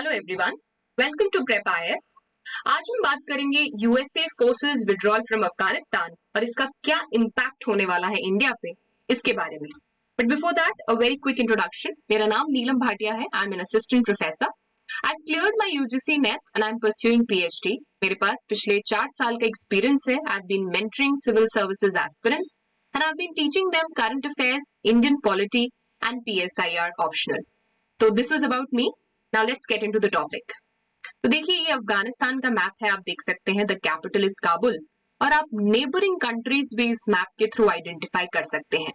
Hello everyone, welcome to Prep IAS. आज हम बात करेंगे USA forces withdrawal from Afghanistan और इसका क्या इम्पैक्ट होने वाला है इंडिया पे, इसके बारे में। But before that a very quick introduction. मेरा नाम नीलम भाटिया है। I am an assistant professor. I have cleared my UGC NET and I am pursuing PhD. मेरे पास पिछले 4 साल का एक्सपीरियंस है। I have been mentoring civil services aspirants and I have been teaching them current affairs, Indian polity and PSIR optional. तो this was about me. Now let's get into the topic. तो देखिए, ये अफगानिस्तान का map है, आप देख सकते हैं। द कैपिटल इज काबुल और आप नेबरिंग कंट्रीज भी इस मैप के थ्रू आइडेंटिफाई कर सकते हैं।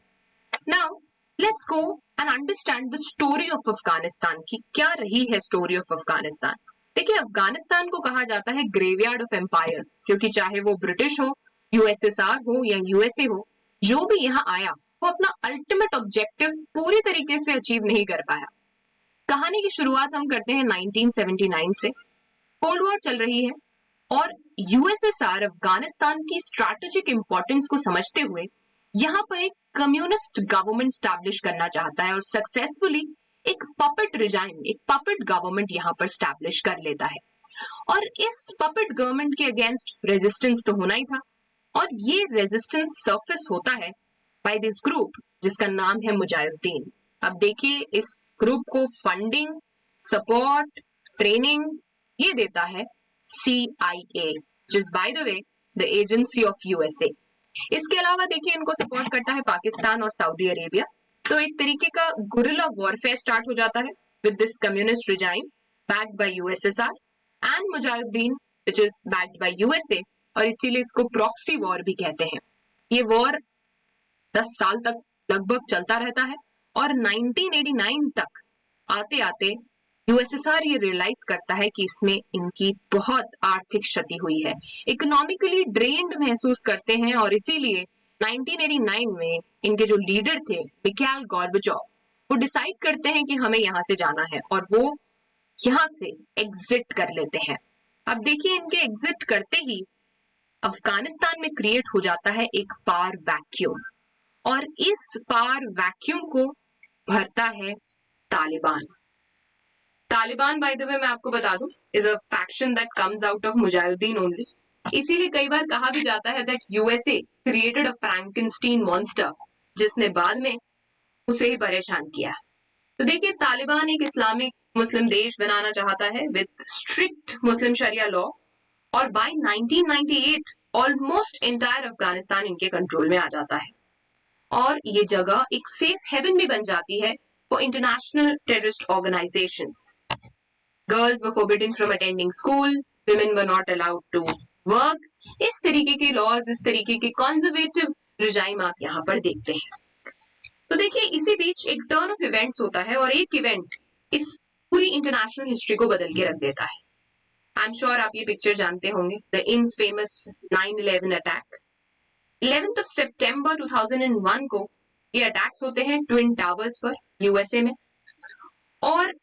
Now let's go and understand the story of Afghanistan की क्या रही है। स्टोरी ऑफ अफगानिस्तान, देखिए, अफगानिस्तान को कहा जाता है ग्रेवयार्ड ऑफ एम्पायर्स, क्योंकि चाहे वो ब्रिटिश हो, यूएसएसआर हो या यूएसए हो, जो भी यहाँ आया वो अपना अल्टीमेट ऑब्जेक्टिव पूरी तरीके से अचीव नहीं कर पाया। कहानी की शुरुआत हम करते हैं 1979 से। कोल्ड वॉर चल रही है और यूएसएसआर अफगानिस्तान की स्ट्रैटेजिक इंपॉर्टेंस को समझते हुए यहाँ पर एक कम्युनिस्ट गवर्नमेंट स्टैब्लिश करना चाहता है और सक्सेसफुली एक पपेट रिजाइम, एक पपेट गवर्नमेंट यहाँ पर स्टैब्लिश कर लेता है। और इस पपेट गवर्नमेंट के अगेंस्ट रेजिस्टेंस तो होना ही था और ये रेजिस्टेंस सरफेस होता है बाय दिस ग्रुप जिसका नाम है मुजाहिदीन। अब देखिए, इस ग्रुप को फंडिंग, सपोर्ट, ट्रेनिंग ये देता है CIA, जिस bye the way the agency of USA. इसके अलावा देखिए, इनको सपोर्ट करता है पाकिस्तान और सऊदी अरेबिया। तो एक तरीके का गुरिल्ला वॉरफेयर स्टार्ट हो जाता है with this communist regime backed by USSR and Mujahideen which is backed by USA, और इसीलिए इसको प्रॉक्सी वॉर भी कहते हैं। ये वॉर 10 साल तक लगभग चलता रहता है और 1989 तक आते आते यूएसएसआर ये रियलाइज करता है कि इसमें इनकी बहुत आर्थिक क्षति हुई है, इकोनॉमिकली ड्रेन्ड महसूस करते हैं और इसीलिए 1989 में इनके जो लीडर थे मिखाइल गोर्बाचोव, वो डिसाइड करते हैं कि हमें यहाँ से जाना है और वो यहाँ से एग्जिट कर लेते हैं। अब देखिए, इनके एग्जिट करते ही अफगानिस्तान में क्रिएट हो जाता है एक पावर वैक्यूम और इस पावर वैक्यूम को भरता है Taliban. Taliban, by the way मैं आपको बता दूं, is a faction that comes out of mujahideen only. इसीलिए कई बार कहा भी जाता है that USA created a Frankenstein monster, जिसने बाद में उसे ही परेशान किया। तो देखिए, तालिबान एक इस्लामिक मुस्लिम देश बनाना चाहता है with strict Muslim sharia law और बाय 1998 ऑलमोस्ट एंटायर अफगानिस्तान इनके कंट्रोल में आ जाता है और ये जगह एक सेफ हेवन भी बन जाती है for international terrorist organisations. Girls were forbidden from attending school, women were not allowed to work। इस तरीके के लॉज, इस तरीके के कंजर्वेटिव रिजाइम आप यहाँ पर देखते हैं। तो देखिए, इसी बीच एक टर्न ऑफ इवेंट्स होता है और एक इवेंट इस पूरी इंटरनेशनल हिस्ट्री को बदल के रख देता है। आई एम श्योर आप ये पिक्चर जानते होंगे, the infamous 9/11 attack. 11th of September 2001 को ये अटैक्स होते हैं ट्विन टावर्स पर यूएसए में और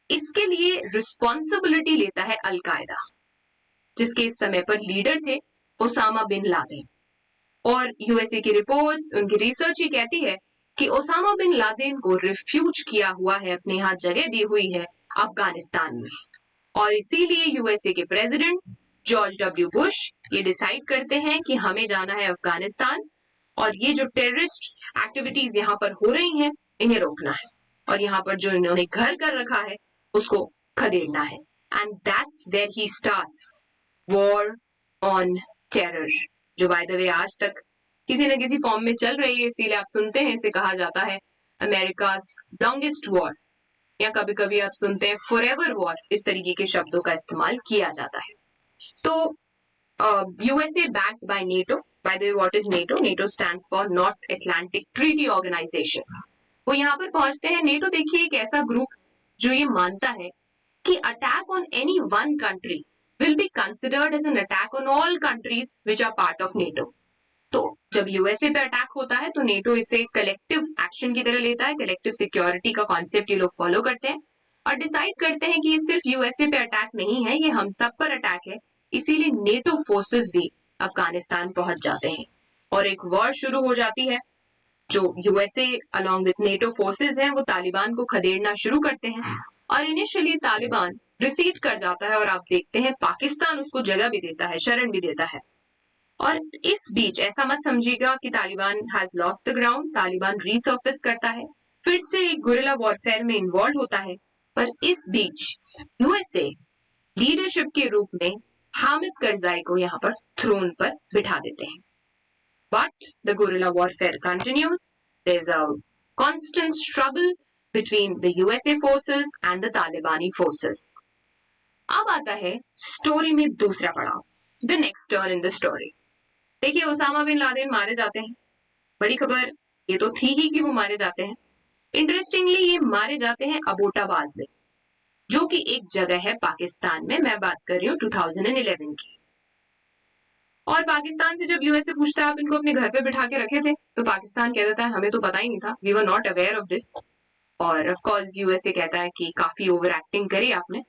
इसके लिए रिस्पॉन्सिबिलिटी लेता है अल-कायदा, जिसके इस समय पर लीडर थे ओसामा बिन लादेन। और यूएसए की रिपोर्ट्स, उनकी रिसर्च ये कहती है कि ओसामा बिन लादेन को रिफ्यूज किया हुआ है, अपने यहाँ जगह दी हुई है अफगानिस्तान में, और इसीलिए यूएसए के प्रेसिडेंट जॉर्ज डब्ल्यू बुश ये डिसाइड करते हैं कि हमें जाना है अफगानिस्तान और ये जो टेररिस्ट एक्टिविटीज यहाँ पर हो रही हैं इन्हें रोकना है और यहाँ पर जो इन्होंने घर कर रखा है उसको खदेड़ना है। And that's where he starts war on terror, जो बाय द वे आज तक किसी न किसी फॉर्म में चल रही है। इसीलिए आप सुनते हैं, इसे कहा जाता है अमेरिकाज लॉन्गेस्ट वॉर, या कभी कभी आप सुनते हैं फॉरएवर वॉर। इस तरीके के शब्दों का इस्तेमाल किया जाता है। तो USA backed by NATO. By the way, what is NATO? NATO stands for North Atlantic Treaty Organisation. वो यहाँ पर पहुंचते हैं। नेटो देखिए एक ऐसा ग्रुप जो ये मानता है कि attack on any one country will be considered as an attack on all countries which are part of NATO. तो जब यूएसए पे अटैक होता है तो नेटो इसे कलेक्टिव एक्शन की तरह लेता है। कलेक्टिव सिक्योरिटी का कॉन्सेप्ट ये लोग फॉलो करते हैं और डिसाइड करते हैं कि ये सिर्फ यूएसए पे अटैक नहीं है, ये हम सब पर अटैक है। इसीलिए नेटो फोर्सेस भी अफगानिस्तान पहुंच जाते हैं और एक वॉर शुरू हो जाती है। जो USA along with NATO forces हैं वो तालिबान को खदेड़ना शुरू करते हैं और इनिशियली तालिबान रिसीड कर जाता है और आप देखते हैं पाकिस्तान उसको जगह भी देता है, शरण भी देता है। और इस बीच ऐसा मत समझिएगा कि Taliban has lost the ground, Taliban resurface करता है, फिर से एक गुरिल्ला वॉरफेयर में इन्वॉल्व होता है। पर इस बीच यूएसए लीडरशिप के रूप में हामिद करजाई को यहाँ पर थ्रोन पर बिठा देते हैं। But the guerrilla warfare continues. There's a constant struggle between the USA forces and the Talibani forces. अब आता है स्टोरी में दूसरा पड़ाव, the next turn in the story. देखिए ओसामा बिन लादेन मारे जाते हैं, बड़ी खबर ये तो थी ही कि वो मारे जाते हैं। इंटरेस्टिंगली ये मारे जाते हैं अबोटाबाद में, जो कि एक जगह है पाकिस्तान में। मैं बात कर रही हूँ 2011 की। और पाकिस्तान से जब यूएसए पूछता है आप इनको अपने घर पे बिठा के रखे थे, तो पाकिस्तान कह देता है हमें तो पता ही नहीं था, we were not aware of this. और ऑफ कोर्स यूएसए कहता है कि काफी ओवर एक्टिंग करी आपने,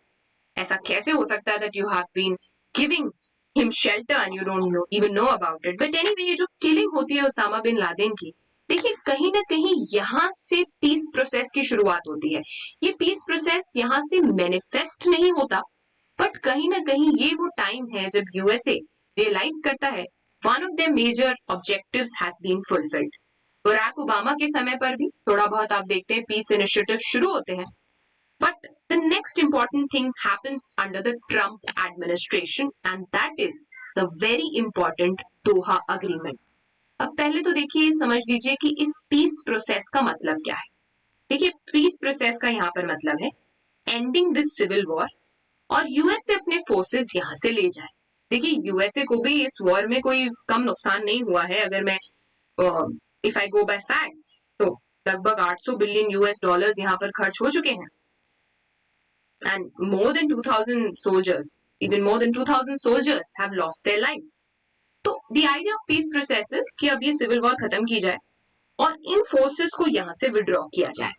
ऐसा कैसे हो सकता है that you have been giving him shelter and you don't know even know about it. But anyway ये जो किलिंग होती है ओसामा बिन लादेन की, देखिए कहीं ना कहीं यहाँ से पीस प्रोसेस की शुरुआत होती है। ये पीस प्रोसेस यहाँ से मैनिफेस्ट नहीं होता, बट कहीं ना कहीं ये वो टाइम है जब यूएसए रियलाइज करता है one of the major objectives has been fulfilled. Barack Obama के समय पर भी थोड़ा बहुत आप देखते हैं पीस इनिशिएटिव शुरू होते हैं, but the next important thing happens under the Trump administration and that is the very important Doha agreement. अब पहले तो देखिए समझ लीजिए कि इस पीस प्रोसेस का मतलब क्या है। देखिए पीस प्रोसेस का यहाँ पर मतलब है एंडिंग दिस सिविल वॉर और यूएसए अपने फोर्सेस यहाँ से ले जाए। देखिए यूएसए को भी इस वॉर में कोई कम नुकसान नहीं हुआ है। अगर मैं if I go by facts तो लगभग 800 बिलियन यूएस डॉलर्स यहाँ पर खर्च हो चुके हैं and more than 2000 soldiers, even more than 2000 soldiers have lost their life. तो the idea of peace process is कि अब ये सिविल वॉर खत्म की जाए और इन फोर्सेस को यहाँ से विड्रॉ किया जाए।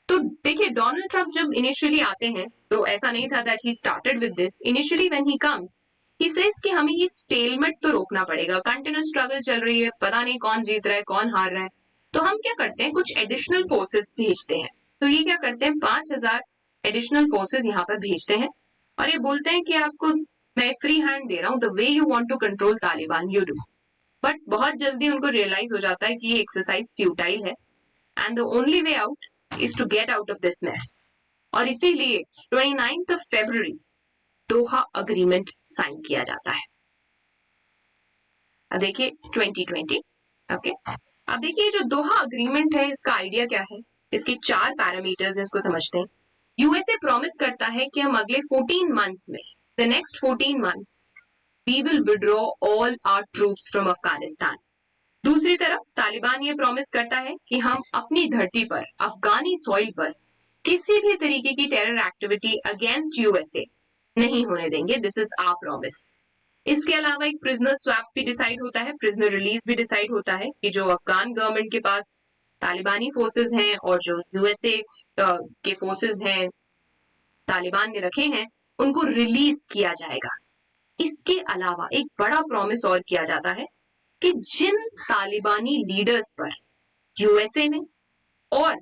तो देखिए डोनाल्ड ट्रंप जब इनिशियली आते हैं तो ऐसा नहीं था that he started with this. Initially when he comes he says कि हमें ये स्टेलमेट तो रोकना पड़ेगा, कंटिन्यूस स्ट्रगल चल रही है, पता नहीं कौन जीत रहा है कौन हार रहा है। तो हम क्या करते हैं, कुछ एडिशनल फोर्सेस भेजते हैं। तो ये क्या करते हैं, 5000 एडिशनल फोर्सेस यहाँ पर भेजते हैं और ये बोलते हैं कि आपको मैं फ्री हैंड दे रहा हूँ, the way you want to control Taliban you do. But बहुत जल्दी उनको रियलाइज हो जाता है कि ये एक्सरसाइज फ्यूटाइल है and the only way out is to get out of this mess. और इसीलिए 29 फरवरी दोहा अग्रीमेंट साइन किया जाता है। अब देखिए 2020 ओके। अब देखिए जो दोहा अग्रीमेंट है इसका आइडिया क्या है, इसके 4 पैरामीटर्स इसको समझते हैं। यूएसए प्रॉमिस करता है कि हम अगले 14 मंथ्स में, the next 14 months we will withdraw all our troops from Afghanistan. दूसरी तरफ तालिबान ये प्रॉमिस करता है कि हम अपनी धरती पर, अफगानी सॉइल पर किसी भी तरीके की टेरर एक्टिविटी अगेंस्ट यूएसए नहीं होने देंगे, दिस इज आवर प्रॉमिस। इसके अलावा एक प्रिजनर स्वैप भी डिसाइड होता है, प्रिजनर रिलीज भी डिसाइड होता है कि जो अफगान गवर्नमेंट के पास तालिबानी फोर्सेस हैं और जो यूएसए के फोर्सेस हैं तालिबान ने रखे हैं उनको रिलीज किया जाएगा। इसके अलावा एक बड़ा प्रॉमिस और किया जाता है कि जिन तालिबानी लीडर्स पर यूएसए ने और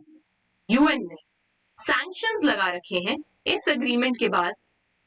यूएन ने सैंक्शंस लगा रखे हैं, इस अग्रीमेंट के बाद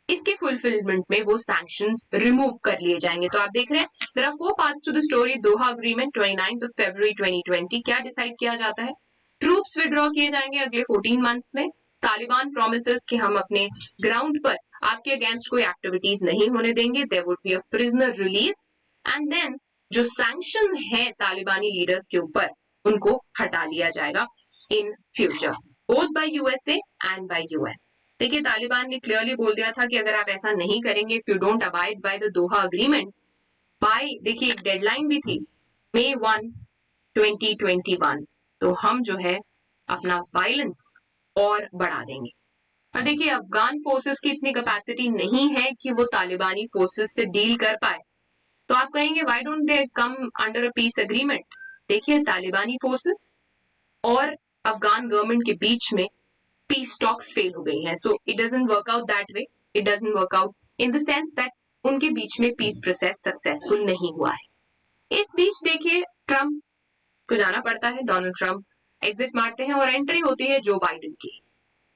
इसके फुलफिलमेंट में वो सैंक्शंस रिमूव कर लिए जाएंगे। तो आप देख रहे हैं there are 4 parts to the story Doha agreement. 29 फरवरी 2020 क्या डिसाइड किया जाता है, ट्रूप्स विड्रॉ किए जाएंगे अगले 14 मंथ्स में। तालिबान प्रॉमिसेस कि हम अपने ग्राउंड पर आपके अगेंस्ट कोई एक्टिविटीज नहीं होने देंगे, there would be a prisoner release and then जो सैंक्शन है तालिबानी लीडर्स के ऊपर उनको हटा लिया जाएगा in future both by USA and by UN. देखिए तालिबान ने क्लियरली बोल दिया था कि अगर आप ऐसा नहीं करेंगे, if you don't abide by the Doha agreement by, देखिए एक डेडलाइन भी थी May 1, 2021, तो हम जो है अपना वायलेंस और बढ़ा देंगे। और देखिए अफगान फोर्सेस की इतनी कैपेसिटी नहीं है कि वो तालिबानी फोर्सेस से डील कर पाए। तो आप कहेंगे why don't they come under a piece agreement. देखिए तालिबानी फोर्सेस और अफगान गवर्नमेंट के बीच में पीस टॉक्स फेल हो गई हैं, so it doesn't work out that way, it doesn't work out in the sense that उनके बीच में पीस प्रोसेस सक्सेसफुल नहीं हुआ है। इस बीच देखिए ट्रम्प को जाना पड़ता है, डोनाल्ड ट्रम्प एग्जिट मारते हैं और एंट्री होती है जो बाइडेन की।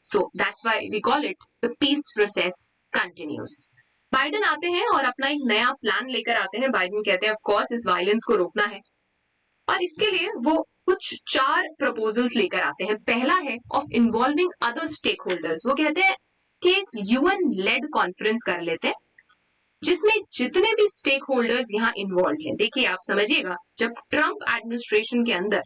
So that's why we call it the peace process continues. Biden आते हैं और अपना एक नया प्लान लेकर आते हैं. बाइडन कहते हैं ऑफ कोर्स इस वायलेंस को रोकना है और इसके लिए वो कुछ 4 प्रपोजल्स लेकर आते हैं. पहला है of involving other stakeholders. वो कहते हैं कि एक यूएन लेड कॉन्फ्रेंस कर लेते हैं जिसमें जितने भी स्टेक होल्डर्स यहाँ इन्वॉल्व हैं. देखिए आप समझिएगा, जब ट्रंप एडमिनिस्ट्रेशन के अंदर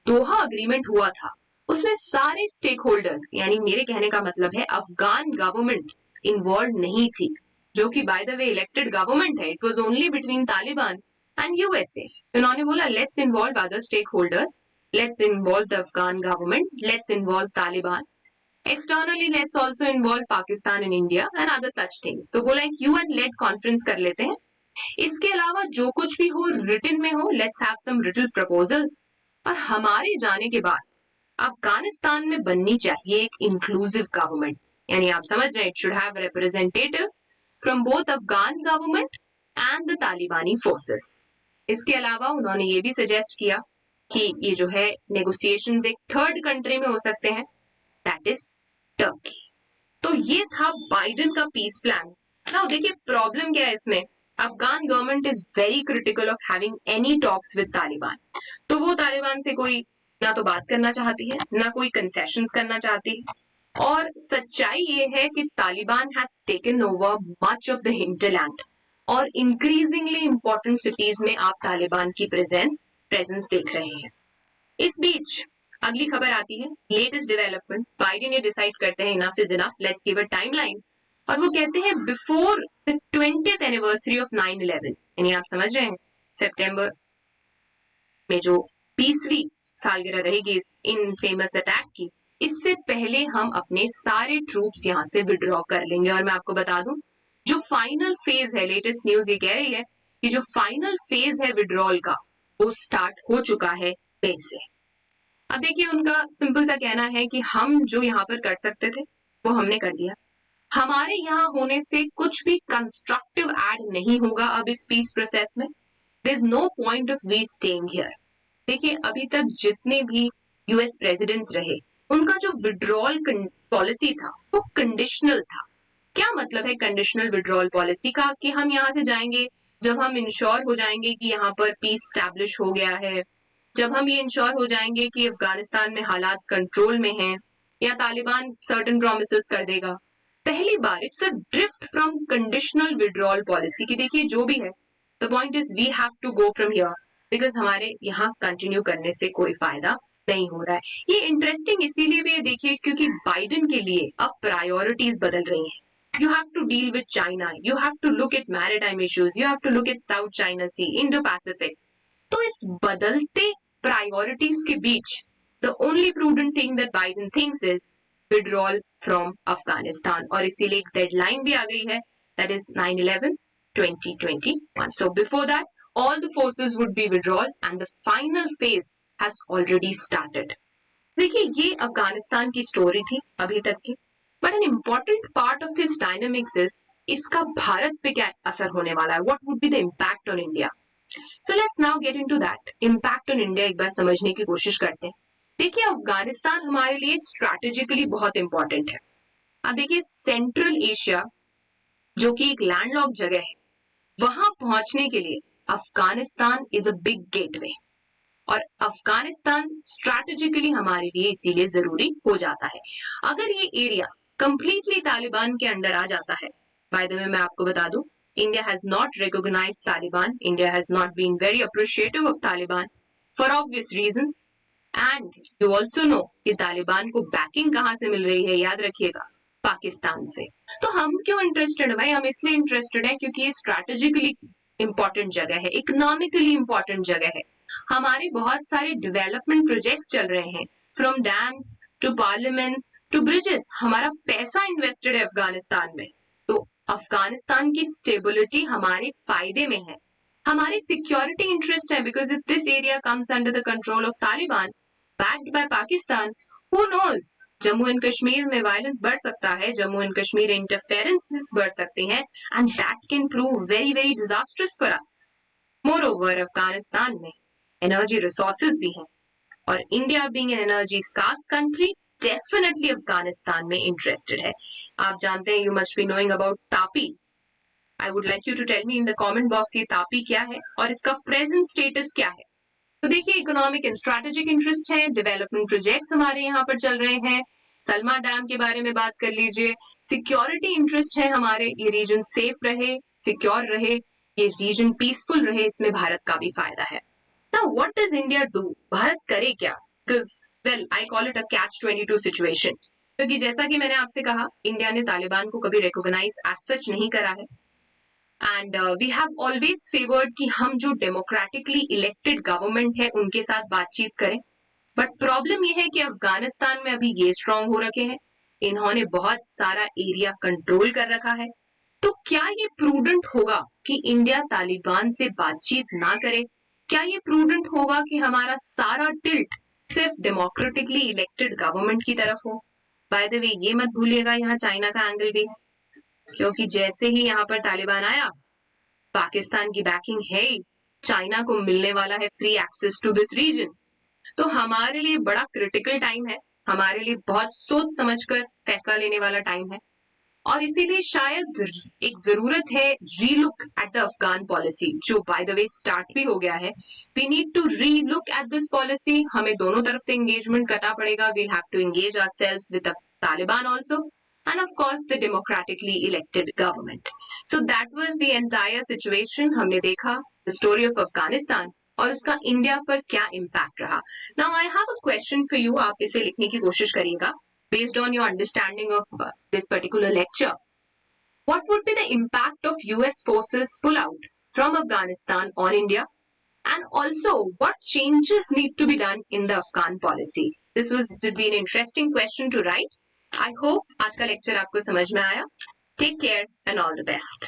दोहा अग्रीमेंट हुआ था उसमें सारे स्टेक होल्डर्स, यानी मेरे कहने का मतलब है अफगान गवर्नमेंट इन्वॉल्व नहीं थी, जो कि by the way elected government है. It was only between Taliban and USA. उन्होंने बोला let's involve other stakeholders, let's involve the Afghan government, let's involve Taliban, externally let's also involve Pakistan and India and other such things. तो बोला एक UN lead conference कर लेते हैं. इसके अलावा जो कुछ भी हो रिटन में हो, let's have some written proposals. और हमारे जाने के बाद अफगानिस्तान में बननी चाहिए एक इंक्लूसिव गवर्नमेंट, यानी आप समझ रहे हैं it should have representatives from both Afghan government and the तालिबानी फोर्सेस. इसके अलावा उन्होंने ये भी सजेस्ट किया कि ये जो है नेगोशिएशंस एक थर्ड कंट्री में हो सकते हैं, दैट इज टर्की. तो ये था बाइडन का पीस प्लान. नाउ देखिए प्रॉब्लम क्या है इसमें. Afghan government is very critical of having any talks with Taliban. तो वो तालिबान से कोई ना तो बात करना चाहती है, ना कोई कंसेशंस करना चाहती है. और सच्चाई ये है कि Taliban has taken over much of the hinterland और इंक्रीजिंगली इंपॉर्टेंट सिटीज में आप तालिबान की प्रेजेंस देख रहे हैं. इस बीच अगली खबर आती है, लेटेस्ट डेवलपमेंट. बाइडेन ये डिसाइड करते हैं enough is enough, let's give a timeline. और वो कहते हैं before the 20th anniversary of 9/11, यानी आप समझ रहे हैं सितंबर में जो 20वीं सालगिरह रहेगी इन फेमस अटैक की, इससे पहले हम अपने सारे ट्रूप्स यहाँ से विड्रॉ कर लेंगे. और मैं आपको बता दूं जो फाइनल फेज है, लेटेस्ट न्यूज ये कह रही है कि जो फाइनल फेज है विड्रॉल का वो स्टार्ट हो चुका है मई से. अब देखिए उनका सिंपल सा कहना है कि हम जो यहाँ पर कर सकते थे वो हमने कर दिया. हमारे यहाँ होने से कुछ भी कंस्ट्रक्टिव ऐड नहीं होगा अब इस पीस प्रोसेस में. There is no point of we staying here. देखिए अभी तक जितने भी यूएस प्रेसिडेंट्स रहे उनका जो विड्रॉल पॉलिसी था वो कंडीशनल था. क्या मतलब है कंडीशनल विड्रॉल पॉलिसी का? कि हम यहाँ से जाएंगे जब हम इंश्योर हो जाएंगे कि यहाँ पर पीस स्टैब्लिश हो गया है, जब हम ये इंश्योर हो जाएंगे कि अफगानिस्तान में हालात कंट्रोल में हैं, या तालिबान सर्टेन प्रोमिसेस कर देगा. पहली बार it's a drift from conditional withdrawal policy की देखिए जो भी है, the point is we have to go from here because हमारे यहाँ कंटिन्यू करने से कोई फायदा नहीं हो रहा है. ये इंटरेस्टिंग इसीलिए भी देखिए क्योंकि बाइडेन के लिए अब प्रायोरिटीज बदल रही हैं. You have to deal with China. You have to look at maritime issues. You have to look at South China Sea, Indo-Pacific. तो इस बदलते प्रायोरिटीज के बीच the only prudent thing that Biden thinks is withdrawal from Afghanistan. और इसीलिए एक deadline भी आ गई है, that is 9/11/2021. So before that, all the forces would be withdrawal and the final phase has already started. देखिए ये अफगानिस्तान की स्टोरी थी अभी तक की. But an important part of this dynamics is इसका भारत पे क्या असर होने वाला है. What would be the impact on India? So let's now get into that. Impact on India एक बार समझने की कोशिश करते हैं. देखिए अफगानिस्तान हमारे लिए स्ट्रैटेजिकली बहुत इंपॉर्टेंट है. अब देखिए सेंट्रल एशिया जो कि एक लैंडलॉक जगह है, वहां पहुंचने के लिए Afghanistan is a big gateway और अफगानिस्तान स्ट्रैटेजिकली हमारे लिए इसीलिए जरूरी हो जाता है. अगर ये एरिया कंप्लीटली तालिबान के अंडर आ जाता है, बाय द वे मैं आपको बता दूं India has not recognised Taliban, India has not been very appreciative of Taliban for obvious reasons. And you also know कि तालिबान को बैकिंग कहां से मिल रही है, याद रखिएगा पाकिस्तान से. तो हम क्यों इंटरेस्टेड है भाई? हम इसलिए इंटरेस्टेड है क्योंकि ये स्ट्रैटेजिकली इंपॉर्टेंट जगह है, इकोनॉमिकली इंपॉर्टेंट जगह है. हमारे बहुत सारे डेवलपमेंट प्रोजेक्ट्स चल रहे हैं, from dams to parliaments to bridges. हमारा पैसा इन्वेस्टेड है अफगानिस्तान में. तो अफगानिस्तान की स्टेबिलिटी हमारे फायदे में है, हमारी सिक्योरिटी इंटरेस्ट है. Because if this area comes under the control of Taliban backed by Pakistan, who knows, Jammu and Kashmir में वायलेंस बढ़ सकता है, जम्मू एंड कश्मीर इंटरफेरेंस बढ़ सकते हैं and that can prove very very disasters for us. Moreover Afghanistan में energy resources भी हैं और India being an energy scarce country definitely Afghanistan में इंटरेस्टेड है। आप जानते हैं, you must be knowing about TAPI. I would like you to tell me in the comment box ये तापी क्या है और इसका प्रेजेंट स्टेटस क्या है। तो देखिए, इकोनॉमिक एंड स्ट्रेटेजिक इंटरेस्ट है, डेवलपमेंट प्रोजेक्ट्स हमारे यहाँ पर चल रहे हैं, सलमा डैम के बारे में बात कर लीजिए, सिक्योरिटी इंटरेस्ट है हमारे, ये रीजन सेफ रहे, सिक्योर रहे, ये रीजन पीसफुल रहे, इसमें भारत का भी फायदा है। Now what does India do, Bharat करे क्या? Because well I call it a catch 22 situation, क्योंकि जैसा कि मैंने आपसे कहा, इंडिया ने तालिबान को कभी रिकॉग्नाइज एज सच नहीं करा है and we have always favoured कि हम जो डेमोक्रेटिकली इलेक्टेड गवर्नमेंट है उनके साथ बातचीत करें। बट प्रॉब्लम ये है कि अफगानिस्तान में अभी ये स्ट्रांग हो रखे हैं, इन्होंने बहुत सारा एरिया कंट्रोल कर रखा है। तो क्या ये प्रूडेंट होगा कि इंडिया तालिबान से बातचीत ना करे? क्या ये प्रूडेंट होगा कि हमारा सारा टिल्ट सिर्फ डेमोक्रेटिकली इलेक्टेड गवर्नमेंट की तरफ हो? बाय द वे, ये मत भूलिएगा, यहाँ चाइना का एंगल भी है, क्योंकि जैसे ही यहाँ पर तालिबान आया, पाकिस्तान की बैकिंग है, चाइना को मिलने वाला है free access to this region. तो हमारे लिए बड़ा क्रिटिकल टाइम है, हमारे लिए बहुत सोच समझकर फैसला लेने वाला टाइम है, और इसीलिए शायद एक जरूरत है relook at the Afghan policy, जो बाय द वे स्टार्ट भी हो गया है। We need to relook at this policy, हमें दोनों तरफ से एंगेजमेंट करना पड़ेगा। We'll have to engage ourselves with Taliban also, and of course the democratically elected government. So that was the entire situation. हमने देखा the story of Afghanistan और उसका इंडिया पर क्या इम्पैक्ट रहा। Now I have a question for you, आप इसे लिखने की कोशिश करिएगा based on your understanding of this particular lecture. What would be the impact of US forces pull out from Afghanistan on India? And also, what changes need to be done in the Afghan policy? This would be an interesting question to write. I hope आज का lecture आपको समझ में आया। Take care and all the best.